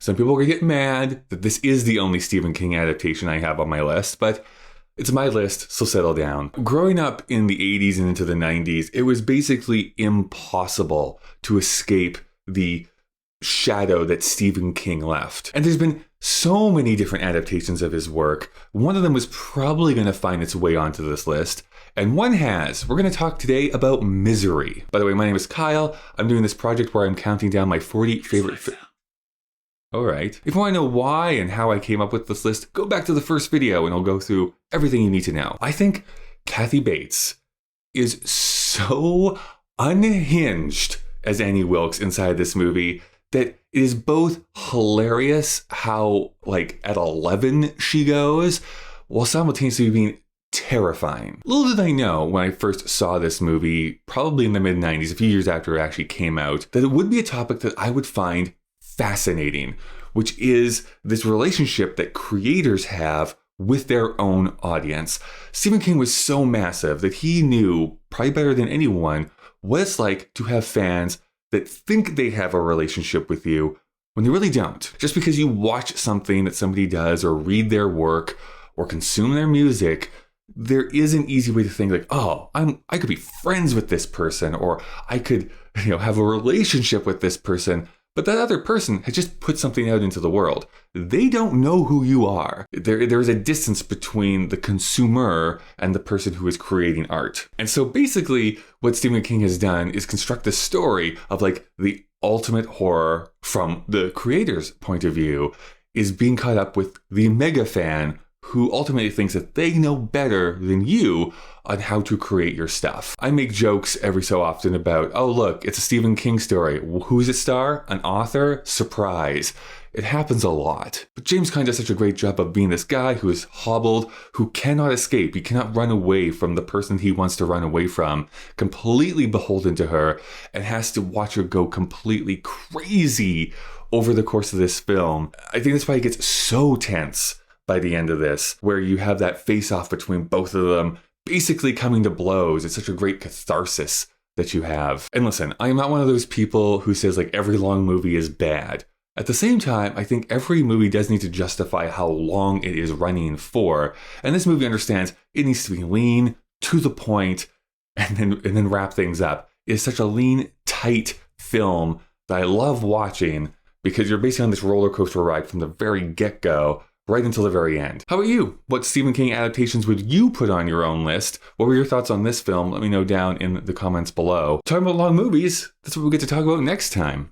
Some people are going to get mad that this is the only Stephen King adaptation I have on my list, but it's my list, so settle down. Growing up in the 80s and into the 90s, it was basically impossible to escape the shadow that Stephen King left. And there's been so many different adaptations of his work. One of them was probably going to find its way onto this list. And one has. We're going to talk today about Misery. By the way, my name is Kyle. I'm doing this project where I'm counting down my 40 favorite... All right. If you want to know why and how I came up with this list, go back to the first video and I'll go through everything you need to know. I think Kathy Bates is so unhinged as Annie Wilkes inside this movie that it is both hilarious how, at 11 she goes, while simultaneously being terrifying. Little did I know when I first saw this movie, probably in the mid-90s, a few years after it actually came out, that it would be a topic that I would find fascinating, which is this relationship that creators have with their own audience. Stephen King was so massive that he knew, probably better than anyone, what it's like to have fans that think they have a relationship with you when they really don't. Just because you watch something that somebody does or read their work or consume their music, there is an easy way to think I could be friends with this person, or I could, have a relationship with this person. But that other person has just put something out into the world. They don't know who you are. There is a distance between the consumer and the person who is creating art. And so basically what Stephen King has done is construct the story of the ultimate horror from the creator's point of view is being caught up with the mega fan who ultimately thinks that they know better than you on how to create your stuff. I make jokes every so often about, oh look, it's a Stephen King story. Who's it star? An author? Surprise. It happens a lot. But James Caan does such a great job of being this guy who is hobbled, who cannot escape. He cannot run away from the person he wants to run away from, completely beholden to her, and has to watch her go completely crazy over the course of this film. I think that's why it gets so tense by the end of this, where you have that face-off between both of them basically coming to blows. It's such a great catharsis that you have. And listen, I'm not one of those people who says every long movie is bad. At the same time, I think every movie does need to justify how long it is running for. And this movie understands it needs to be lean, to the point, and then wrap things up. It is such a lean, tight film that I love watching because you're basically on this roller coaster ride from the very get-go right until the very end. How about you? What Stephen King adaptations would you put on your own list? What were your thoughts on this film? Let me know down in the comments below. Talking about long movies, that's what we get to talk about next time.